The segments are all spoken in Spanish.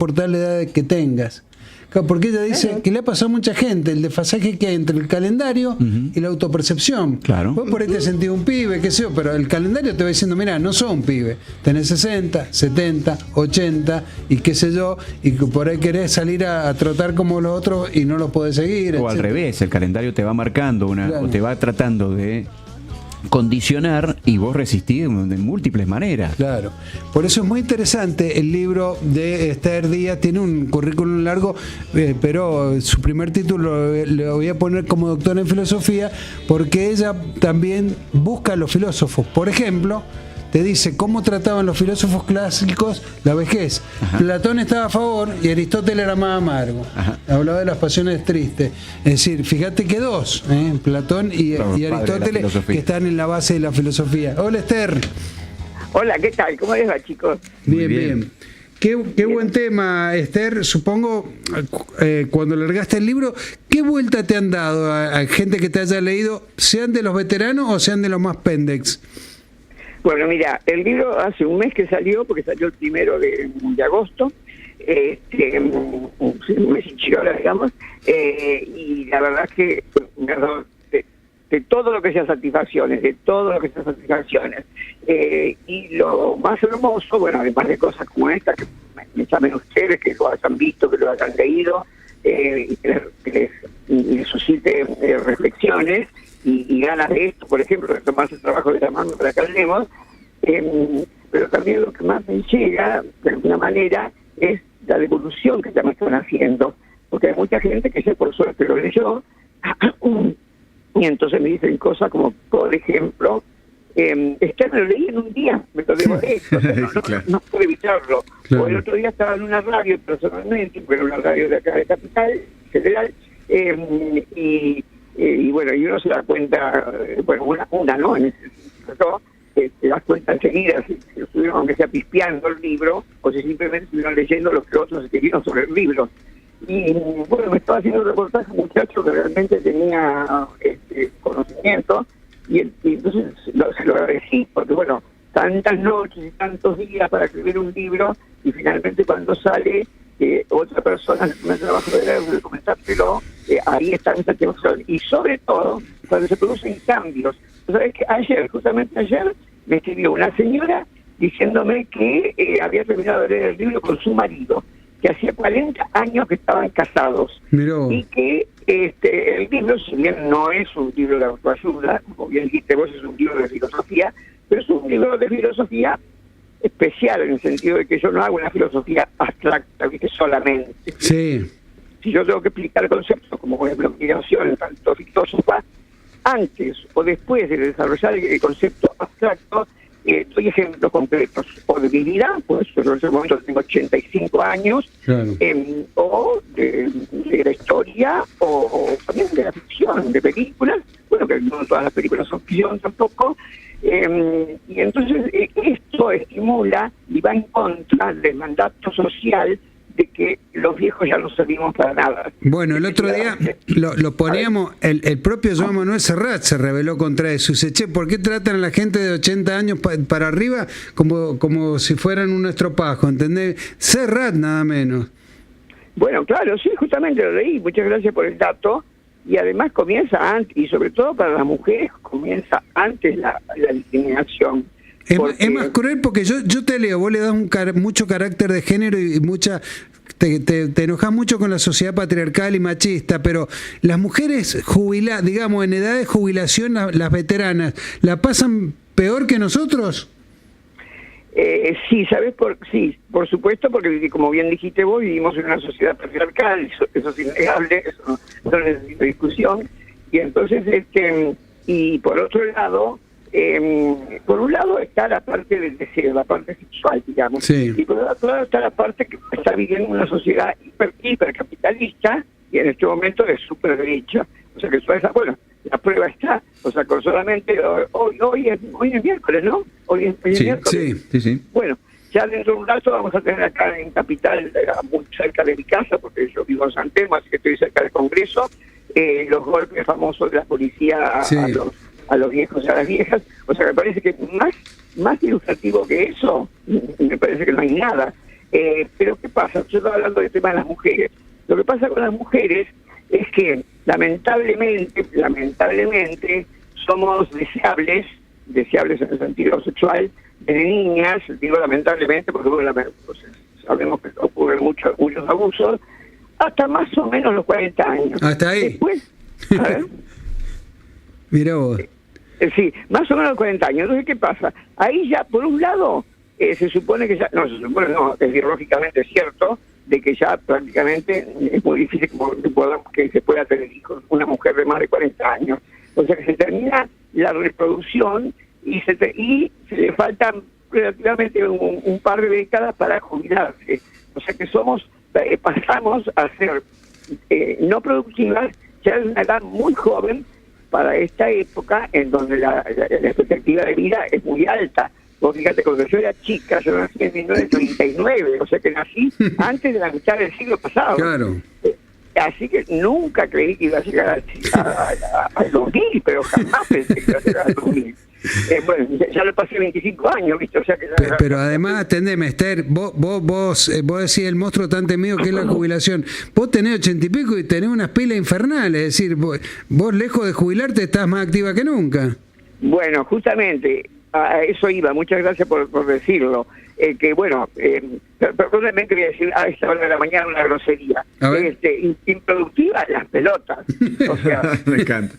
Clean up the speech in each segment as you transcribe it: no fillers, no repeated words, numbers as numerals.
por tal edad que tengas. Claro, porque ella dice que le ha pasado a mucha gente el desfasaje que hay entre el calendario y la autopercepción. Claro. Vos por ahí te sentís un pibe, qué sé yo, pero el calendario te va diciendo, mirá, no sos un pibe, tenés 60, 70, 80 y qué sé yo, y que por ahí querés salir a trotar como los otros y no los podés seguir. O al revés, el calendario te va marcando o te va tratando de condicionar y vos resistís de múltiples maneras. Claro, por eso es muy interesante el libro de Esther Díaz. Tiene un currículum largo, pero su primer título lo voy a poner como doctora en filosofía, porque ella también busca a los filósofos. Por ejemplo, te dice cómo trataban los filósofos clásicos la vejez. Ajá. Platón estaba a favor y Aristóteles era más amargo. Ajá. Hablaba de las pasiones tristes. Es decir, fíjate que dos, Platón y Aristóteles, que están en la base de la filosofía. Hola, Esther. Hola, ¿qué tal? ¿Cómo les va, chicos? Bien, bien. Qué buen tema, Esther. Supongo, cuando largaste el libro, ¿qué vuelta te han dado a gente que te haya leído, sean de los veteranos o sean de los más pendex? Bueno, mira, el libro hace un mes que salió, porque salió el 1 de agosto, un mes y chirola, digamos, y la verdad es que me ha dado de todo lo que sea satisfacciones, y lo más hermoso, bueno, además de cosas como esta, que me llamen ustedes, que lo hayan visto, que lo hayan leído, y que les suscite reflexiones, y ganas de esto, por ejemplo, de tomarse el trabajo de la mano para que hablemos, pero también lo que más me llega, de alguna manera, es la devolución que ya me están haciendo, porque hay mucha gente que ya por suerte lo leyó, y entonces me dicen cosas como, por ejemplo, es que me lo leí en un día, me lo devoré, no puedo evitarlo. Claro. O el otro día estaba en una radio, personalmente, porque era una radio de acá de Capital Federal, y bueno, y uno se da cuenta, bueno, una no, en ese sentido, te das cuenta enseguida si estuvieron, aunque sea pispeando el libro, o si simplemente estuvieron leyendo los que otros escribieron sobre el libro. Y bueno, me estaba haciendo un reportaje, un muchacho que realmente tenía conocimiento, y entonces se lo agradecí, porque bueno, tantas noches y tantos días para escribir un libro, y finalmente cuando sale, otra persona en el trabajo de comentártelo, ahí está esa tensión. Y sobre todo, cuando se producen cambios. ¿Sabes que justamente ayer, me escribió una señora diciéndome que había terminado de leer el libro con su marido, que hacía 40 años que estaban casados. Miró. Y que el libro, si bien no es un libro de autoayuda, como bien dijiste vos, es un libro de filosofía, pero es un libro de filosofía especial, en el sentido de que yo no hago una filosofía abstracta, ¿viste? Solamente. Sí. Si yo tengo que explicar conceptos como por ejemplo migración, tanto filósofa, antes o después de desarrollar el concepto abstracto, doy ejemplos concretos, o de mi vida, pues yo en ese momento tengo 85 años, claro. O de la historia, o también de la ficción, de películas, bueno, que no todas las películas son ficción tampoco, y entonces esto estimula y va en contra del mandato social de que los viejos ya no servimos para nada. Bueno, el otro día lo poníamos, el propio Joan Manuel Serrat se rebeló contra eso. Dice, che, ¿por qué tratan a la gente de 80 años para arriba como si fueran un estropajo? ¿Entendés? Serrat nada menos. Bueno, claro, sí, justamente lo leí. Muchas gracias por el dato. Y además comienza antes, y sobre todo para las mujeres, comienza antes la discriminación. Es más cruel porque yo te leo, vos le das mucho carácter de género y mucha te enojas mucho con la sociedad patriarcal y machista, pero las mujeres jubiladas, digamos, en edad de jubilación, las veteranas, ¿la pasan peor que nosotros? Sí, ¿sabes? Sí, por supuesto, porque como bien dijiste vos, vivimos en una sociedad patriarcal, eso es innegable, eso no necesita discusión, y entonces, y por otro lado, por un lado está la parte del deseo, la parte sexual, digamos, sí. Y por otro lado está la parte que está viviendo una sociedad hipercapitalista, y en este momento es súper derecha, o sea que bueno, la prueba está, o sea, con solamente hoy es miércoles, ¿no? Hoy es miércoles. Sí. Bueno, ya dentro de un rato vamos a tener acá en Capital, muy cerca de mi casa, porque yo vivo en San Telmo, así que estoy cerca del Congreso, los golpes famosos de la policía a los viejos y a las viejas. O sea, me parece que más ilustrativo que eso, me parece que no hay nada. Pero ¿qué pasa? Yo estaba hablando del tema de las mujeres. Lo que pasa con las mujeres es que lamentablemente somos deseables en el sentido sexual, de niñas, digo lamentablemente porque bueno, sabemos que ocurren muchos abusos, hasta más o menos los 40 años. Hasta ahí. Después, a ver, Mirá vos. sí, más o menos los 40 años. Entonces, ¿qué pasa? Ahí ya, por un lado, se supone que ya, es biológicamente cierto, de que ya prácticamente es muy difícil que se pueda tener hijos una mujer de más de 40 años. O sea que se termina la reproducción y se le faltan relativamente un par de décadas para jubilarse. O sea que pasamos a ser no productivas ya en una edad muy joven para esta época en donde la expectativa de vida es muy alta. Vos fíjate, cuando yo era chica, yo nací en 1939, o sea que nací antes de la mitad del siglo pasado. Claro. Así que nunca creí que iba a llegar al 2000, pero jamás pensé que iba a llegar al 2000. Bueno, ya lo pasé 25 años, ¿viste? O sea que pero además, atendeme, Esther, vos decís el monstruo tan temido que es la jubilación. Vos tenés 80 y pico y tenés unas pilas infernales, es decir, vos lejos de jubilarte estás más activa que nunca. Bueno, justamente a eso iba, muchas gracias por decirlo. Que bueno, perdónenme que voy a decir a esta hora de la mañana una grosería. Improductiva las pelotas. O sea, me encanta.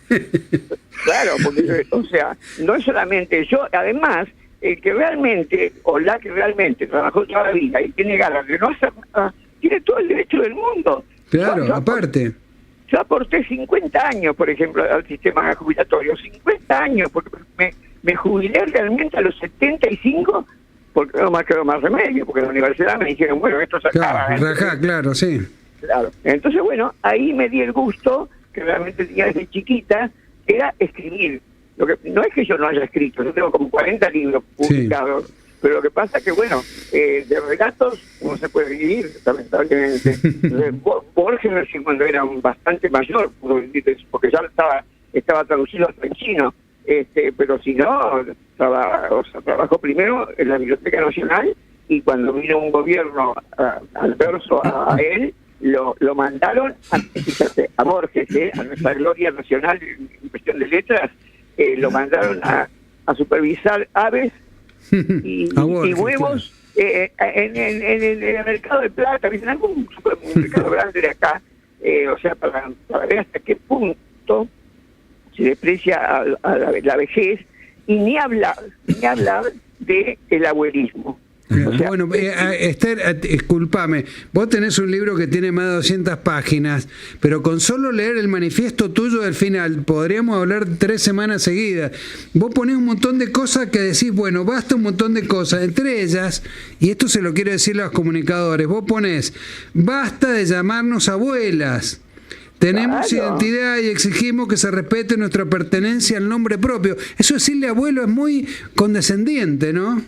Claro, porque, o sea, no es solamente yo, además, el que realmente, o la que realmente trabajó toda la vida y tiene ganas de no hacer nada, tiene todo el derecho del mundo. Claro, aparte. Yo aporté 50 años, por ejemplo, al sistema jubilatorio, 50 años, porque me jubilé realmente a los 75, porque no me quedó más remedio, porque en la universidad me dijeron, bueno, esto se acaba. Claro, claro, sí. Claro. Entonces, bueno, ahí me di el gusto, que realmente tenía desde chiquita, era escribir. No es que yo no haya escrito, yo tengo como 40 libros publicados, sí. Pero lo que pasa es que, bueno, de relatos no se puede vivir, lamentablemente. Borges, cuando era bastante mayor, porque ya estaba traducido hasta en chino, pero si no, trabajó primero en la Biblioteca Nacional y cuando vino un gobierno adverso a él, lo mandaron a Borges, a nuestra gloria nacional en cuestión de letras, lo mandaron a supervisar aves y huevos en el mercado de plata, en algún supermercado grande de acá, o sea, para ver hasta qué punto se desprecia a la vejez, y ni hablar de el abuelismo. O sea, bueno, Esther, discúlpame, vos tenés un libro que tiene más de 200 páginas, pero con solo leer el manifiesto tuyo del final, podríamos hablar 3 semanas seguidas. Vos ponés un montón de cosas que decís, bueno, basta un montón de cosas, entre ellas, y esto se lo quiero decir a los comunicadores, vos ponés, basta de llamarnos abuelas. Tenemos identidad y exigimos que se respete nuestra pertenencia al nombre propio. Eso decirle abuelo es muy condescendiente, ¿no?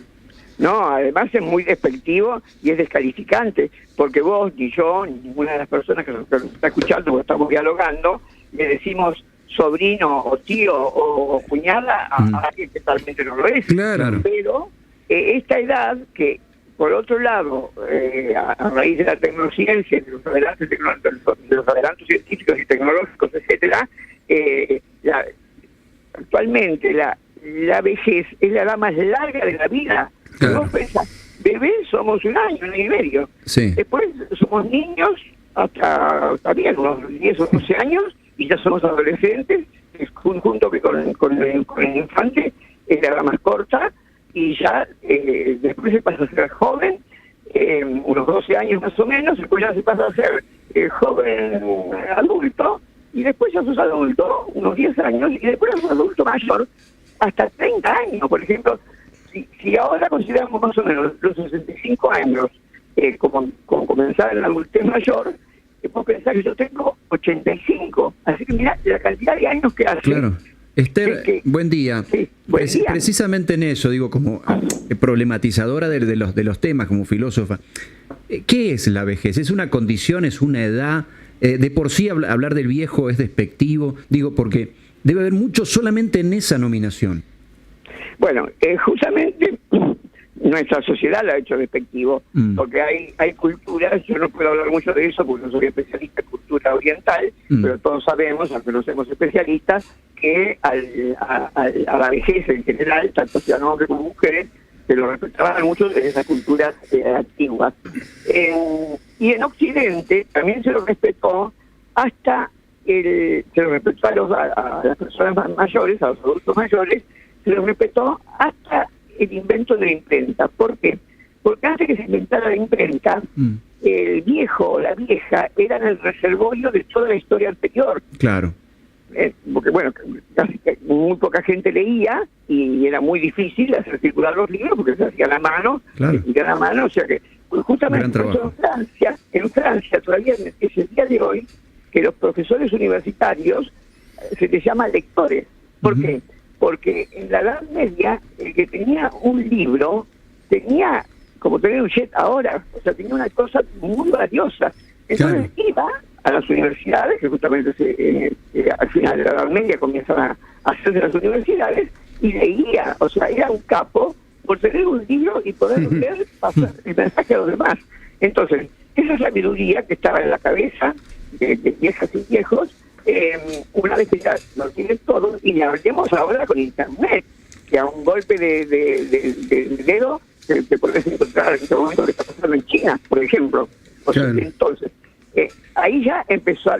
No, además es muy despectivo y es descalificante, porque vos, ni yo, ni ninguna de las personas que nos está escuchando, porque estamos dialogando, le decimos sobrino o tío o cuñada a alguien que realmente no lo es. Claro. Pero esta edad que, por otro lado, a raíz de la tecnociencia, de los adelantos científicos y tecnológicos, etcétera, actualmente la vejez es la edad más larga de la vida. Claro. Vos pensás, bebés somos 1 año y medio. Sí. Después somos niños hasta bien, unos 10 o 12 años, y ya somos adolescentes, junto con el infante, es la edad más corta, y ya después se pasa a ser joven, unos 12 años más o menos, después ya se pasa a ser joven adulto, y después ya sos adulto, unos 10 años, y después sos adulto mayor, hasta 30 años, por ejemplo. Si ahora consideramos más o menos los 65 años como comenzar en la adultez mayor, puedo pensar que yo tengo 85. Así que mira la cantidad de años que hace. Claro. Esther, buen día. Sí, buen día. Precisamente en eso, digo, como problematizadora de los temas, como filósofa, ¿qué es la vejez? ¿Es una condición? ¿Es una edad? De por sí hablar del viejo es despectivo, digo, porque debe haber mucho solamente en esa nominación. Bueno, justamente nuestra sociedad lo ha hecho despectivo, porque hay culturas, yo no puedo hablar mucho de eso porque no soy especialista en cultura oriental, pero todos sabemos, aunque no seamos especialistas, que a la vejez en general, tanto sean hombres como mujeres, se lo respetaban mucho de esas culturas antiguas. Y en Occidente también se lo respetó hasta se lo respetó a las personas mayores, a los adultos mayores, se lo respetó hasta el invento de la imprenta. ¿Por qué? Porque antes que se inventara la imprenta, el viejo o la vieja eran el reservorio de toda la historia anterior. Claro. Porque bueno, casi muy poca gente leía y era muy difícil hacer circular los libros porque se hacía a la mano, claro. Y a la mano, o sea que justamente en Francia todavía es el día de hoy que los profesores universitarios se les llama lectores. ¿Por qué? Porque en la Edad Media el que tenía un libro tenía como tener un jet ahora, o sea, tenía una cosa muy valiosa. Entonces iba a las universidades, que justamente al final de la Edad Media comienzan a hacerse las universidades, y leía, o sea, era un capo por tener un libro y poder leer, pasar el mensaje a los demás. Entonces, esa sabiduría que estaba en la cabeza de viejas y viejos, una vez que ya lo tienen todo, y le hablemos ahora con Internet, que a un golpe de dedo te podés encontrar en este momento que está pasando en China, por ejemplo. O sea, entonces, ahí ya empezó a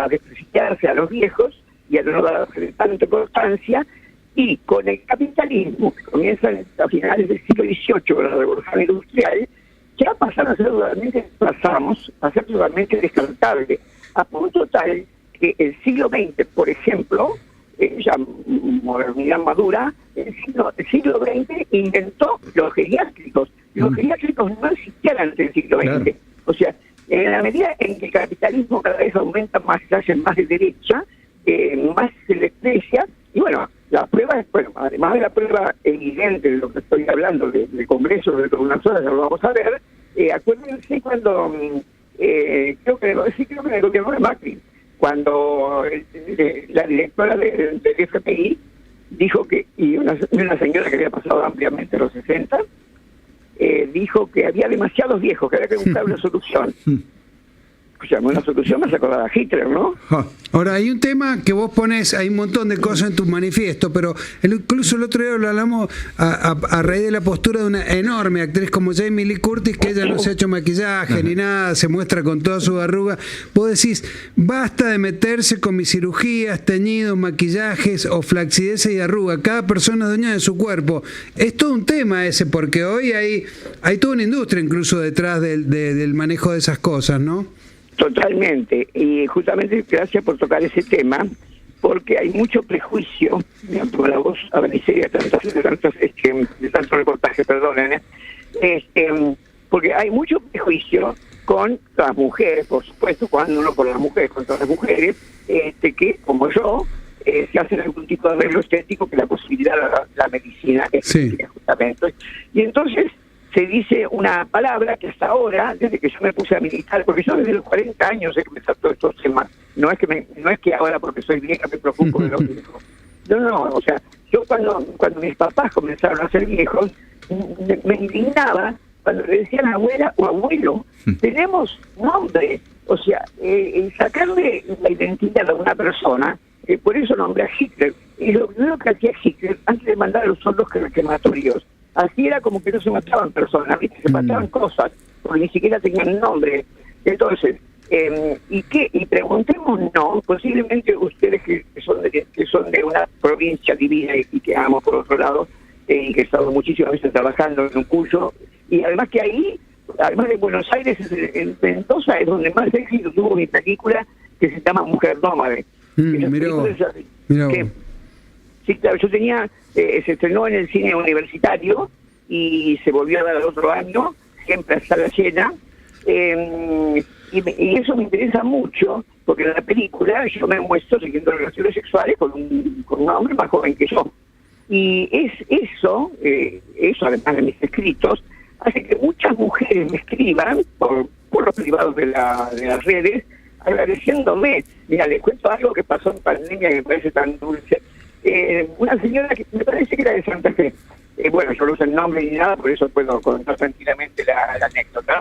desprestigiarse a los viejos y a no darse tanta importancia, y con el capitalismo que comienza a finales del siglo XVIII con la revolución industrial, ya pasaron a ser totalmente descartables, a punto tal que el siglo XX, por ejemplo, ya modernidad madura, el siglo XX inventó los geriátricos. Los geriátricos no existían antes del siglo XX. Claro. O sea, en la medida en que el capitalismo cada vez aumenta más, se hace más de derecha, más se le desprecia, y bueno, la prueba es, bueno, además de la prueba evidente de lo que estoy hablando del Congreso de unas horas, ya lo vamos a ver, acuérdense cuando, creo que en el gobierno de Macri, cuando la directora del FMI dijo que, y una señora que había pasado ampliamente los 60, dijo que había demasiados viejos, que había que buscar una solución. O sea, una solución más acordada a Hitler, ¿no? Ahora, hay un tema que vos pones, hay un montón de cosas en tu manifiesto, pero incluso el otro día lo hablamos a raíz de la postura de una enorme actriz como Jamie Lee Curtis, que ella no se ha hecho maquillaje ni nada, se muestra con toda su arruga. Vos decís, basta de meterse con mis cirugías, teñidos, maquillajes o flacidez y arruga. Cada persona es dueña de su cuerpo. Es todo un tema ese, porque hoy hay toda una industria incluso detrás del manejo de esas cosas, ¿no? Totalmente, y justamente gracias por tocar ese tema, porque hay mucho prejuicio, por la voz avaneceria de tantos reportajes, perdonen, porque hay mucho prejuicio con las mujeres, por supuesto, cuando no por las mujeres, con todas las mujeres, que, como yo, se hacen algún tipo de arreglo estético que la posibilidad la medicina estética, justamente. Y entonces se dice una palabra que hasta ahora, desde que yo me puse a militar, porque yo desde los 40 años he comenzado todos estos temas, no es que ahora porque soy vieja me preocupo de los viejos. No, o sea, yo cuando mis papás comenzaron a ser viejos, me indignaba cuando le decían abuela o abuelo, tenemos nombre, o sea, sacarle la identidad a una persona, por eso nombré a Hitler, y lo primero que hacía Hitler, antes de mandar a los soldados crematorios, así era como que no se mataban personas, ¿viste? Se mataban cosas, porque ni siquiera tenían nombre. Entonces, y preguntémonos, posiblemente ustedes que son de una provincia divina y que amo por otro lado, y que he estado muchísimas veces trabajando en un curso, y además que ahí, además de Buenos Aires, en Mendoza es donde más éxito tuvo mi película, que se llama Mujer Nómade. Sí, claro, yo se estrenó en el cine universitario y se volvió a dar al otro año, siempre a sala llena, y eso me interesa mucho, porque en la película yo me muestro teniendo relaciones sexuales con un hombre más joven que yo. Y eso además de mis escritos, hace que muchas mujeres me escriban por los privados de las redes, agradeciéndome. Mira, les cuento algo que pasó en pandemia que me parece tan dulce. Una señora que me parece que era de Santa Fe, bueno, yo no uso el nombre ni nada, por eso puedo contar tranquilamente la anécdota.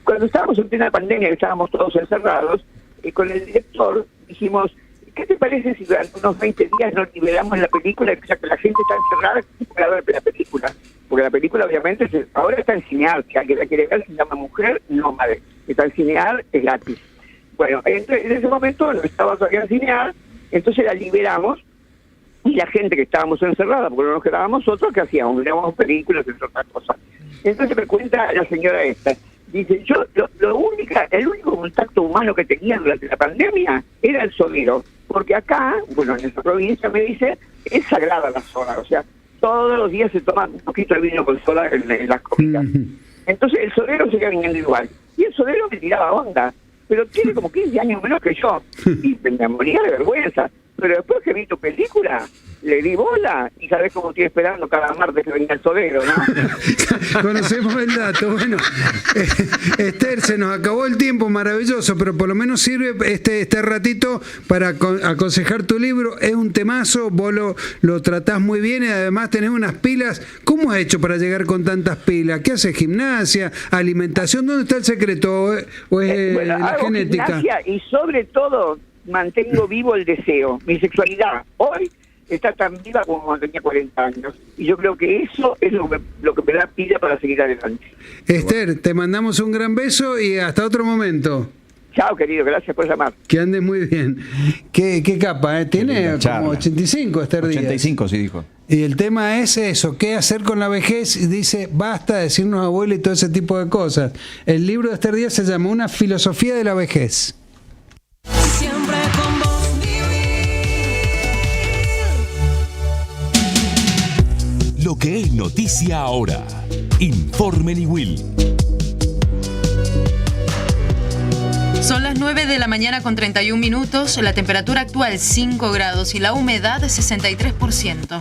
Cuando estábamos en plena pandemia, que estábamos todos encerrados, con el director dijimos, ¿qué te parece si durante unos 20 días nos liberamos la película, ya que la gente está encerrada para ver la película? Porque la película obviamente ahora está en Cinear, si alguien la quiere ver, se llama Mujer Nómade, está en Cinear, es gratis. Bueno, entonces, en ese momento no estaba todavía en Cinear, entonces la liberamos, y la gente que estábamos encerrada, porque no nos quedábamos nosotros, ¿qué hacíamos? Mirábamos películas, entre otras cosas. Entonces me cuenta la señora esta, dice, yo el único contacto humano que tenía durante la pandemia era el sodero, porque acá, bueno, en esta provincia me dice, es sagrada la soda, o sea, todos los días se toma un poquito de vino con soda en las comidas. Entonces el sodero seguía viniendo igual, y el sodero me tiraba onda, pero tiene como 15 años menos que yo, y me moría de vergüenza. Pero después que vi tu película, le di bola y sabés cómo estoy esperando cada martes que venga el sodero, ¿no? Conocemos el dato. Bueno, Esther, se nos acabó el tiempo, maravilloso, pero por lo menos sirve este ratito para aconsejar tu libro. Es un temazo, vos lo tratás muy bien y además tenés unas pilas. ¿Cómo has hecho para llegar con tantas pilas? ¿Qué haces? ¿Gimnasia? ¿Alimentación? ¿Dónde está el secreto? ¿O es bueno, la hago genética? Gimnasia y sobre todo mantengo vivo el deseo. Mi sexualidad hoy está tan viva como cuando tenía 40 años. Y yo creo que eso es lo que me da pila para seguir adelante. Esther, te mandamos un gran beso y hasta otro momento. Chao, querido, gracias por llamar. Que andes muy bien. Qué capa, ¿eh? Tiene como 85 Esther Díaz. 85, sí dijo. Y el tema es eso, ¿qué hacer con la vejez? Y dice, basta de decirnos abuela y todo ese tipo de cosas. El libro de Esther Díaz se llama Una filosofía de la vejez. Siempre con vos vivir. Lo que es noticia ahora. Informe Will. Son las 9 de la mañana con 31 minutos, la temperatura actual 5 grados y la humedad 63%.